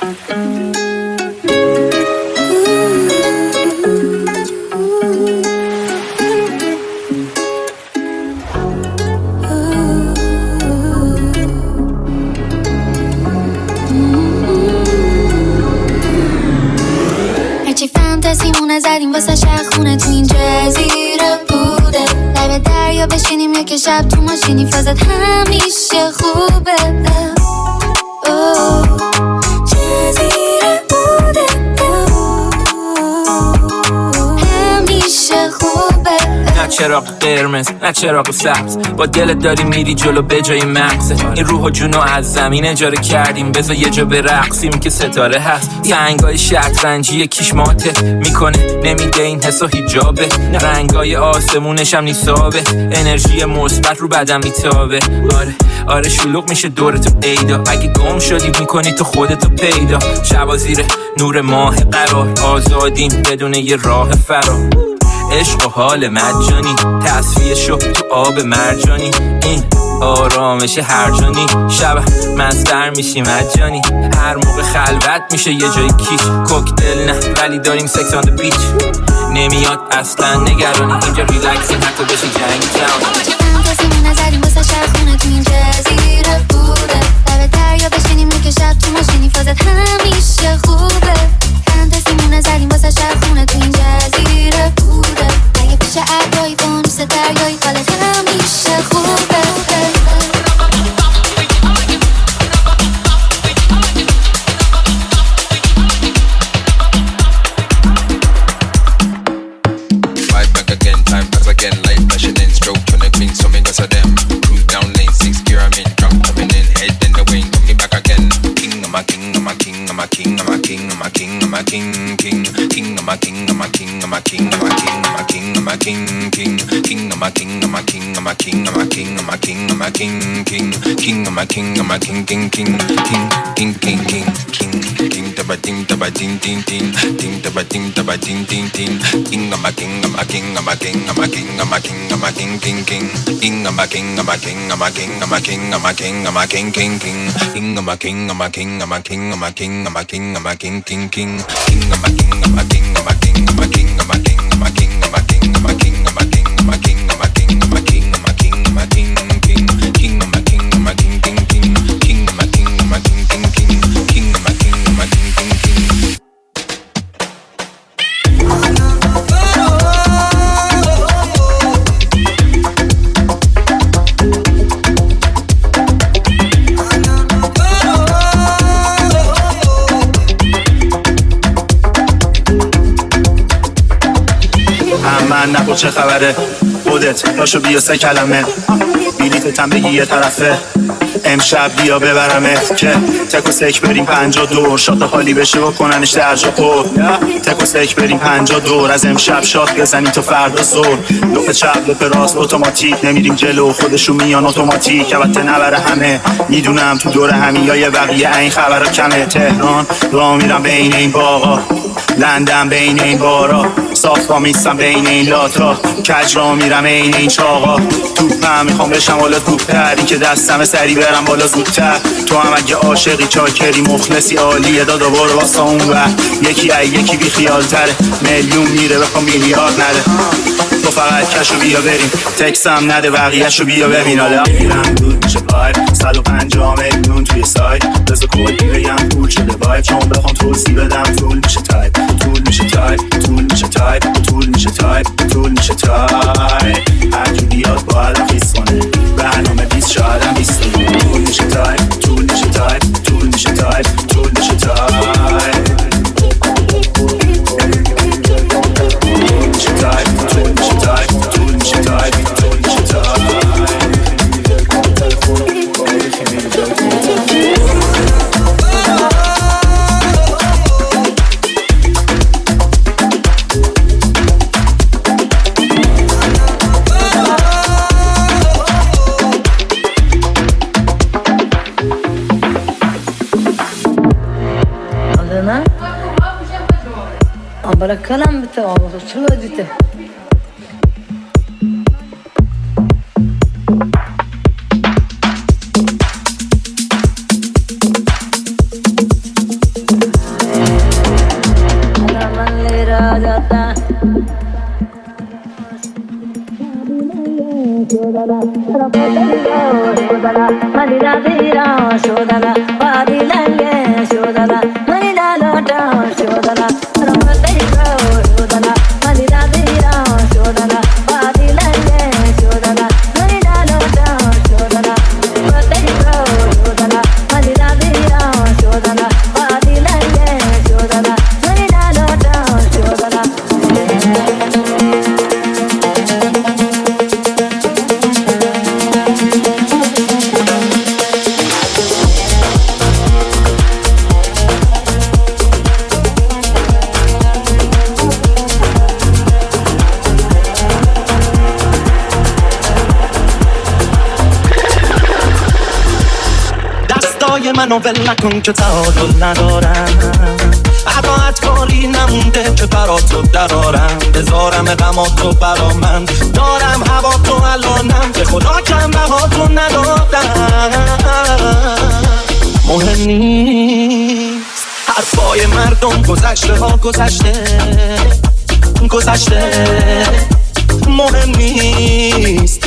هرچی فانتزیمونه زدیم واسه شخونه تو این جزیره بوده لب دریا بشینیم یک شب تو ماشینی فازت همیشه خوبه جزیره بوده همیشه خوبه نه چراغ قرمز نه چراغ سبز با دلت داری میری جلو به جای مغزت این روح و جونو از زمین اجاره کردیم بذار یه جا برقصیم که ستاره هست سنگای شطرنجی کیش ماتت میکنه نمیده این حس و حجابه رنگای آسمونش هم نیسابه انرژی مثبت رو بدم میتابه آره شلوغ میشه دورتو ایدا اگه گم شدی میکنی تو خودتو پیدا شبا زیر نور ماه قرار آزادیم بدون یه راه فرار عشق و حال مجانی تصفیه شو تو آب مرجانی این آرامش هرجانی شب مستر میشی مجانی هر موقع خلوت میشه یه جای کیش کوکتل نه ولی داریم سکس آن د بیچ نمیاد اصلا نگرانی اینجا ریلکسی حتی بشی جنگی جوانی فانتزیمون نزدیم واسه شخونه تو این جزیره بوده لب دریا بشینیم یک شب تو ماشینی فازت همیشه خوبه فانتزیمون نزدیم واسه شخونه تو این جزیره بوده اگه پیش ابرای فانوس دریایی حالت همیشه خوبه چه خبره خودت باشو بیا 3 کلمه بلیتتم بگی یه طرفه امشب بیا ببرمت که تک و سک بریم 52 شات حالی بشه و کننش درج و خور تک و سک بریم 52 از امشب شات بزنیم تو فردا زور لپ چپ لپ راست اتوماتیک نمیریم جلو خودشون میان اتوماتیک البته نبره همه میدونم تو دور همین یا یه بقیه این خبرها کمه تهران راه میرم بین این باغا لندن بین این بارا صافا میستم بین این لاتا کج را میرم این این چاقا توپم میخوام بشم حالا توپتری که دستم سری برم بالا زودتر تو هم اگه عاشقی چاکری مخلصی عالیه دادا برو واسه اون و یکی بی خیال تره میلیون میره بخوام میلیارد نده تو فقط کشو بیا بریم تکسم نده بقیهشو بیا ببین حالا میرم دود میشه پایپ 150 میلیون توی سایت بذار کلی بگم پول شده باید چون بخوام توضیح بدم طول میشه تایپ طول میشه تایپ طول میشه تایپ طول میشه تایپ طول میشه تایپ هر کی بیاد باید خیس کنه برنامه 20 شاید هم 20 طول میشه تایپ طول میشه تایپ طول میشه تایپ طول میشه تایپ الكلام بتاعه شو وديته منو ول نکن که تعادل ندارم، عداعت کاری نمونده که براتو درارم، بذارم غماتو برا من، دارم هوا تو الانم به خدا کم بهاتو ندادم. مهم نیست حرفای مردم، گذشته ها گذشته گذشته. مهم نیست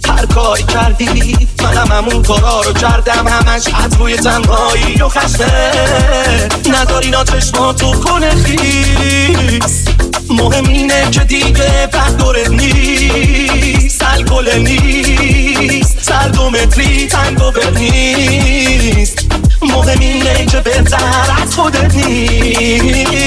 هر کاری کردی، منم همون کارا رو کردم، همش از روی تنهایی و خسته. نداری نا چشماتو کنه خیس، مهم اینه که دیگه برداره نیست، الگل نیست، سرد و متری تنگ و بر نیست. مهم اینه که بهتر از خودت نیست.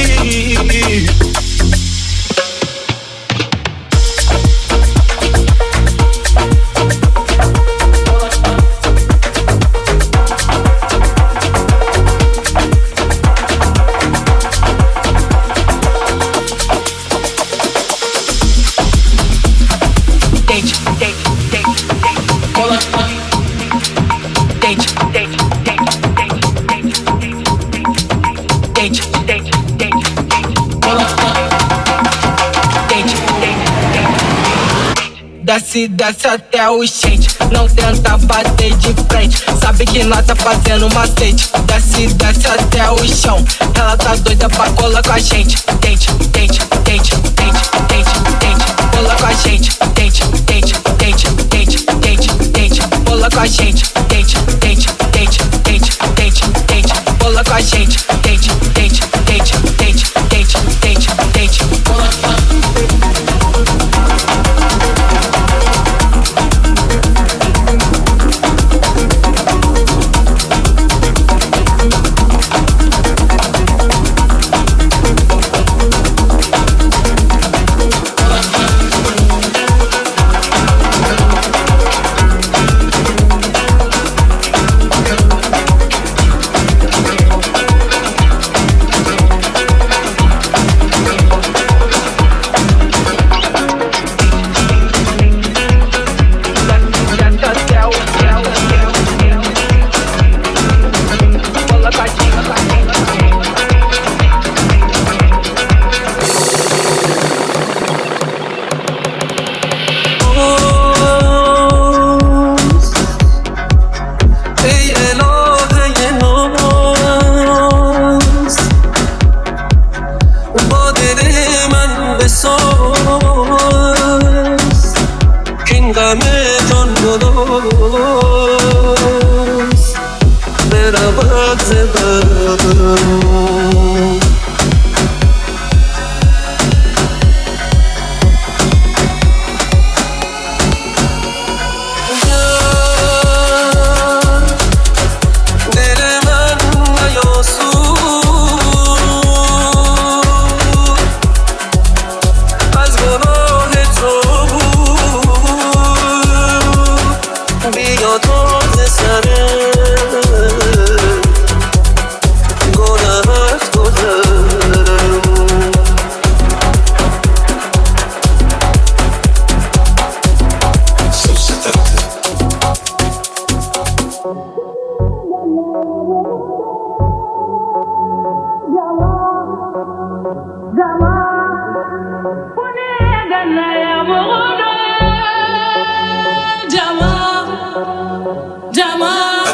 Desce até o shade, não tenta bater de frente, sabe que nós tá fazendo macete. Desce até o chão, ela tá doida pra colar com a gente. Dente, dente, dente, dente, dente, dente, cola com a gente. Dente, dente, dente, dente, dente, dente, cola com a gente. Dente, dente, dente, dente, dente, dente, cola com a gente. Dente, dente, dente, dente, dente, dente, dente, cola com a gente.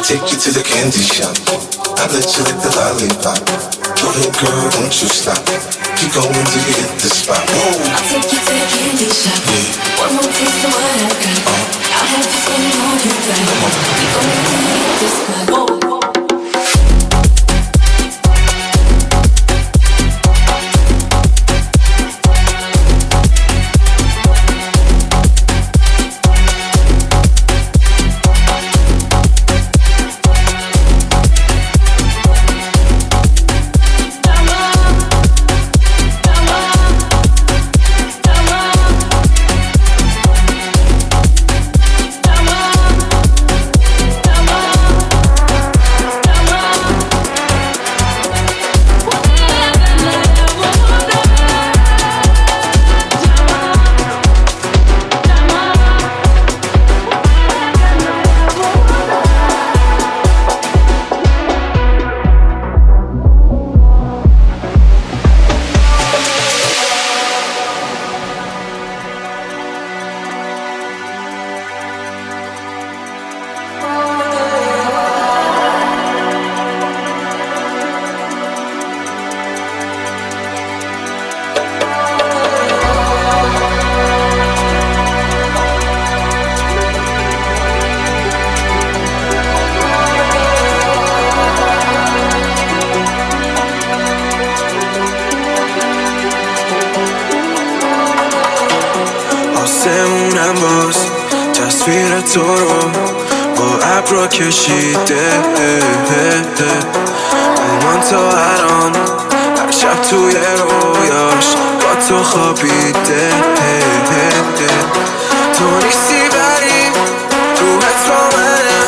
Take you to the candy shop. I let you lick the lollipop. Go ahead, girl, don't you stop. Keep going till you hit the spot. Whoa. I'll take you to the candy shop. Yeah. One more taste of what I got. I'll have you spending آسمونم باز تصویر تو رو با ابرا کشیده اومن تا الان هر شب توی رویاش با تو خوابیده تو نیستی بری روحت با منه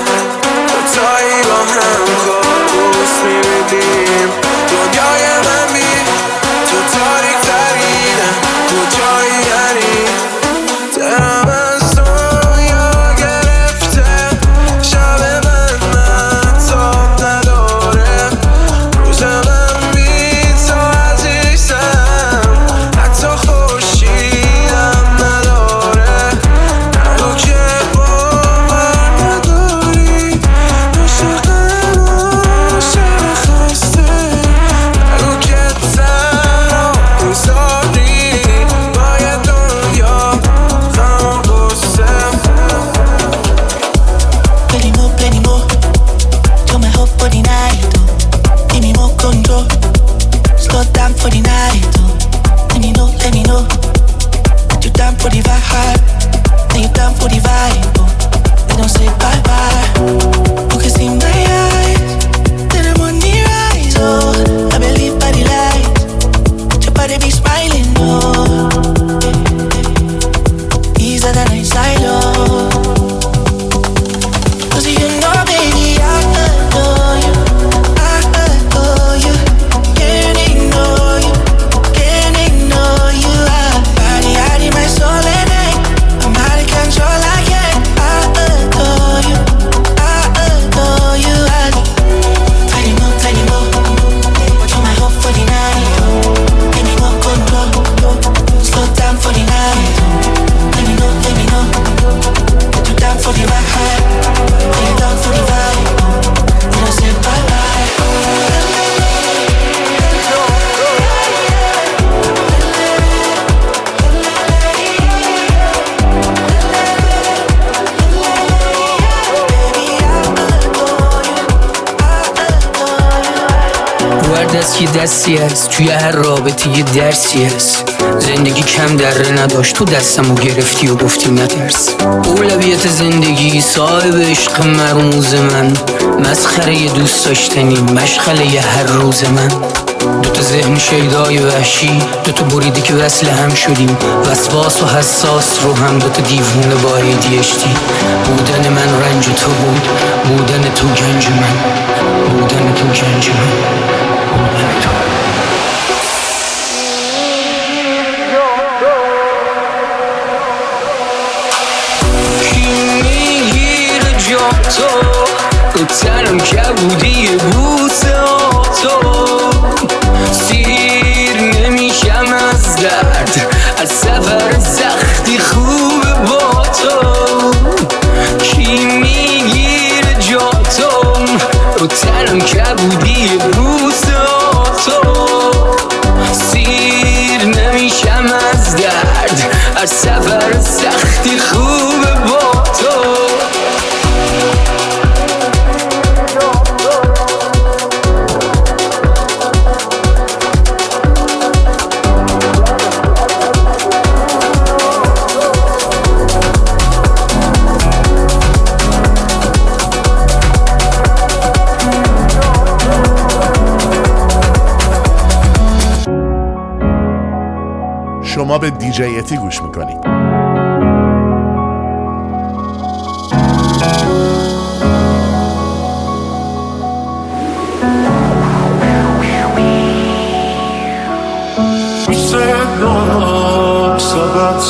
دوتایی با هم کابوس میبینیم دنیای من بی تو تاریک ترینه کجایی یعنی دلم از دنیا گرفته شب من تاب نداره روز من بی تو عزیزم حتی خورشیدم نداره نگو که باور نداری عاشقم عاشق خسته نگو که تنها میذاری باید دنیا Plenty more, to my hope for the night, oh. Give me more control, slow down for the night, oh. Let me know, that you down for the vibe, that you down for the vibe, oh. They don't say bye-bye, you can see my eyes, that I'm on the rise, oh. I believe by the light, your body be smiling, oh. Easier than I silo. Cause you know, baby, I adore you, can't ignore you, body, heart in my soul at night, I'm out of control, I can't, I adore you, plenty more, to my hope for the night, give me more control, slow down for the night, let me know, that you down for the ride. دست یه دستی هست توی هر رابطه یه درسی هست زندگی کم دره نداشت تو دستمو گرفتی و گفتی نترس اولویت زندگی صاحب عشق مرموز من مسخره یه دوست داشتنی مشغله یه هر روز من دوتا ذهن شیدای وحشی دوتا بریدی که وصل هم شدیم وسواس و حساس رو هم دوتا دیوونه با ADHD بودن من رنج تو بود بودن تو گنج من بودن تو گنج من بودن تو کی میگیره جا تو تنم که بودی بوسه تو سیر نمیشم از درد از سفر سختی خوب با تو کی میگیره جا تو تنم که بودی بوسه تو سیر نمیشم از درد از سفر سختی خوب با تو شما به دیجی اتی گوش میکنید.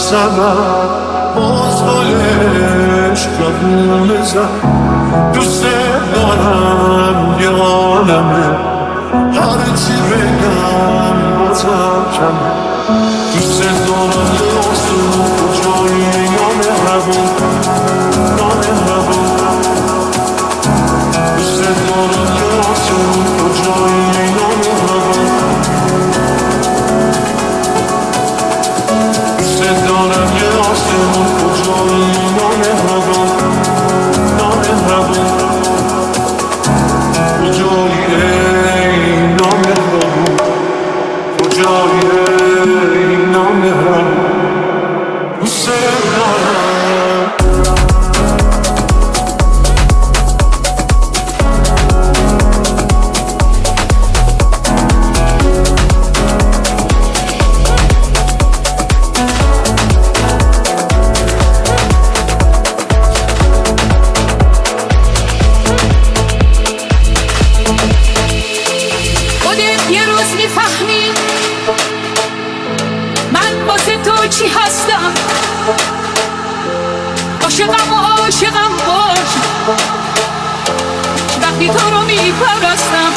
سبب باز بالش قبول زد دوست دارم یه عالمه هرچی بگم بازم کمه دوست دارم یه آسون کجایی نامهربون دوست دارم یه آسون کجایی نامهربون دارم یه آسمون کجایی نامهربون کجایی ای نامهربون کجایی ای نامهربون دوست دارم چی هستم عاشقم و عاشقم باش وقتی تو رو میپرستم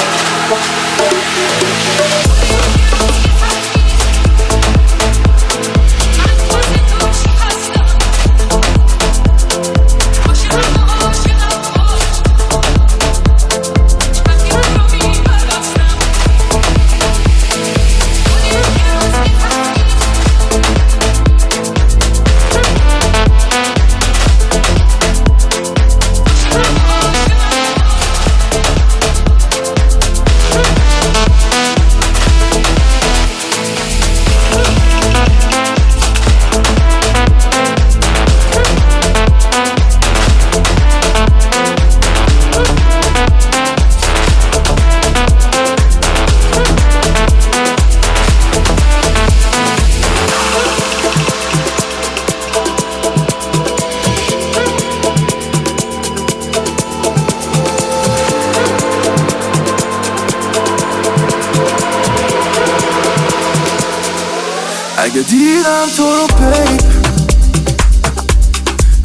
اگه دیدم تو رو بیب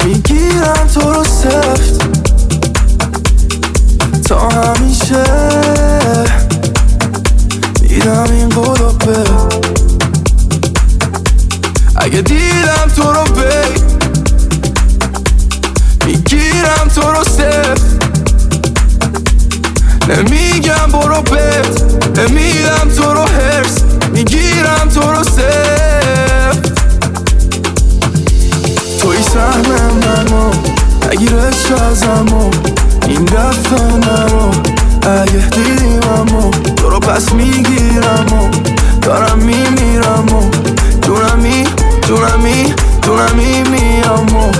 میگیرم تو رو سفت تا همیشه میدم این قلوبه اگه دیدم تو رو بیب میگیرم تو رو سفت نمیگم برو بت نمیدم تو رو هرس میگیرم تو رو سفت توی سهم منو نگیرش ازمو این دفعه نرو اگه دیدیممو تو رو پس میگیرم و دارم میمیرم و دونمی میام و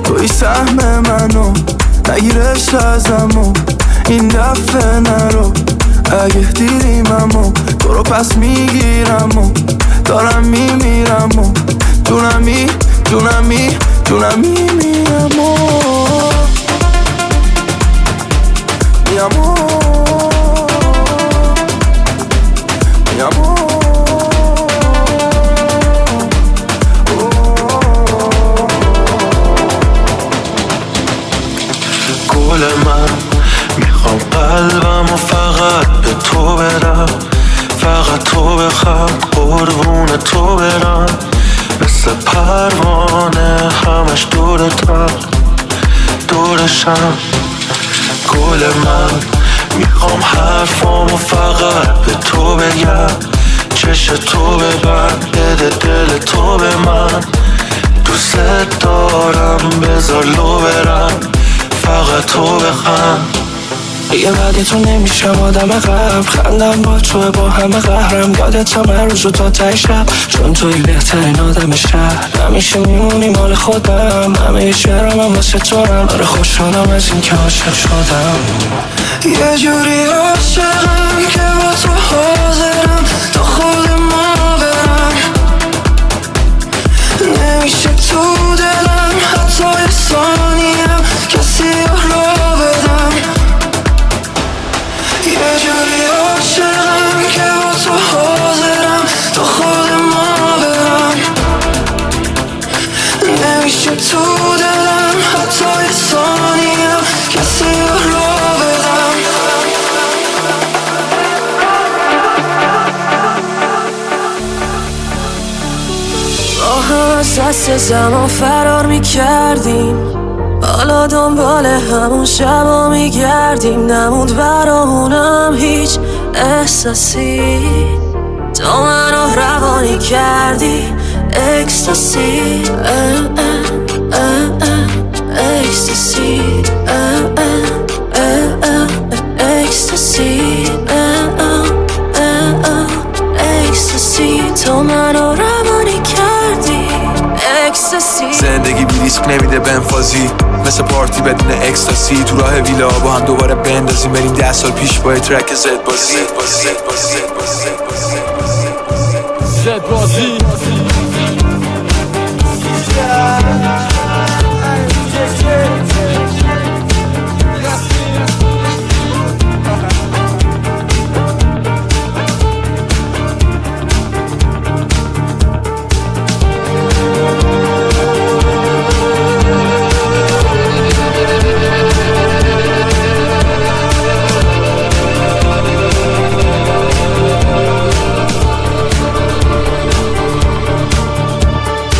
توی سهم منو نگیرش ازمو این دفعه نرو اگه دیدیممو تو رو پس میگیرم و دارم میمیرم و دونمی میام و گل من میخوام قلبم و فقط به تو بدم فقط تو بخواد قربون تو برم مثل پروانه همش دورشم گل من میخوام حرفامو فقط به تو بگم چش تو ببند بده دل تو به من دوست دارم بذار لو برم فقط تو بخند دیگه بعد تو نمیشم آدم قبل خندم با توه با همه قهرم یادتم هر روز و تا ته شب چون توی بهترین آدم شهر همیشه میمونی مال خودم همه شعرم هم واسه تورم آره خوشحالم از این که عاشق شدم یه جوری عاشقم که با تو حاضرم تا خود ما برم از دست زمان فرار میکردیم، حالا دنبال همون شبا میگردیم. نموند برامونم هیچ احساسی، تو منو روانی کردی اکستاسی. اکستاسی اکستاسی اکستاسی، تو منو روانی کردی اکستاسی. زندگی بی ریسک نمیده بنفازی، مثل پارتی بدون اکستاسی. تو راه ویلا با هم دوباره بندازیم، بریم 10 سال پیش با ترک زد بازی. زد بازی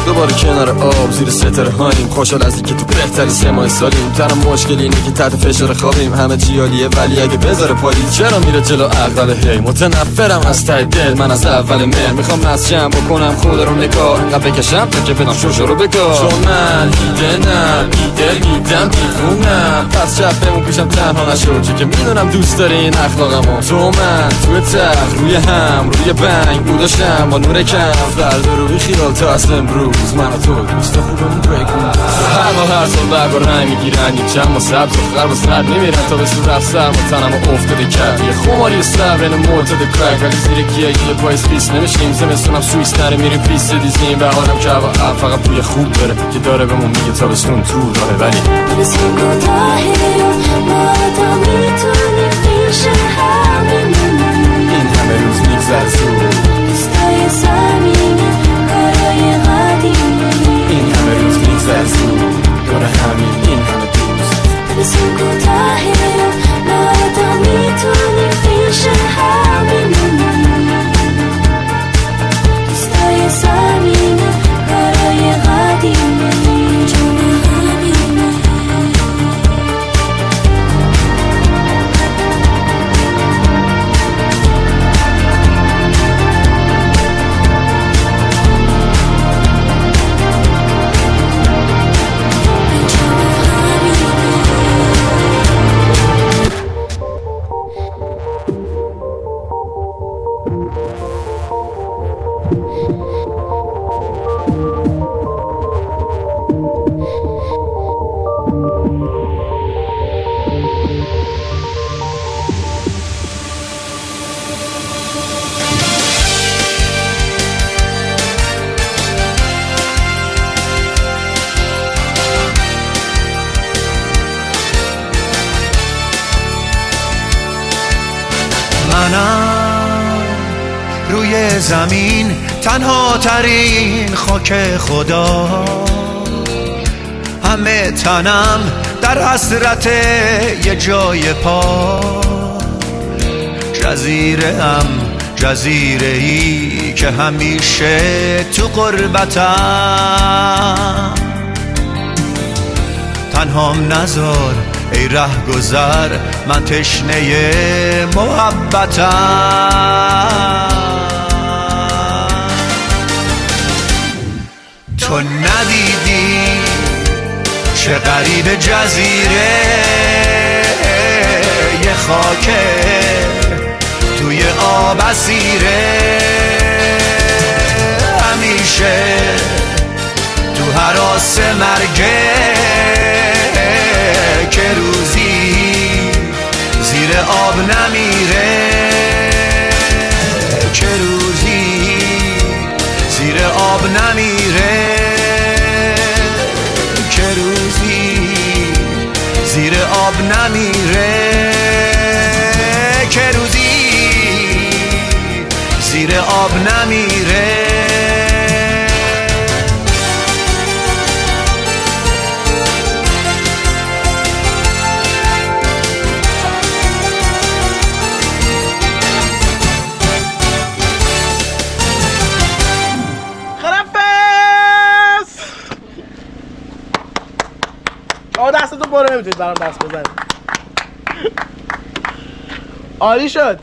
دوباره کنار آب زیر ستاره هاییم، خوشحال از اینکه تو بهترین 3 ماه سالیم. تنها مشکل اینه که تحت فشار خوابیم، همه چی عالیه ولی اگه بذاره پایی چرا میره جلو عقل. هی متنفرم از ته دل، من از اول مهر میخوام مسجم بکنم خود رو نگاه، اینقدر بکشم تا که بدم شوشو رو بگاه. چون من ایده میدم دیوونم، پس شب بمون پیشم تنها نشو، چه که میدونم دوست داری این اخلاقمو. تو من توی تخت روی هم روی بنگ بوداشم با نور کم، فردا رو بی خیال تا اصل امروز من و تو دوست خوبمون بگون. هر سال برگ و رنگ میگیرن، یک چند ما سبز و خرب و سرد میمیرن تا به صورت رفت سرم و تنم و افتاده کرد. یه خماری سر این معتاد کرک، ولی زیر گیه یه پایز پیس نمیشیم. زمستونم سویس نره میریم پیست دیزنیم، بهارم که هوا فقط بوی خوب داره که داره بهمون میگه تابستون تو راهه. ولی تابستون کوتاهه ما تا میتونیم پیش هم بمونیم، این همه روز میگذره زود، دوستای زمینه کارای قدیمی. این همه روز میگذره زود، داره همین این همه دوست. تابستون کوتاهه ما تا میتونیم پیش هم بمونیم، دوستای زمینه کارای قدیمی. روی زمین تنها ترین خاک خدا، همه تنم در حسرت یه جای پا. جزیره ای که همیشه تو غربتم، تنهام نذار ای ره گذر، من تشنه محبتم. تو ندیدی چه غریب جزیره یه خاکه توی آب اسیره، همیشه تو هراس مرگه که روزی زیر آب نمیره، که روزی زیر آب نمیره، که روزی زیر آب نمیره، که روزی زیر آب نمیره. دستتون برو، نمیتونید برام دست بزنید. عالی شد.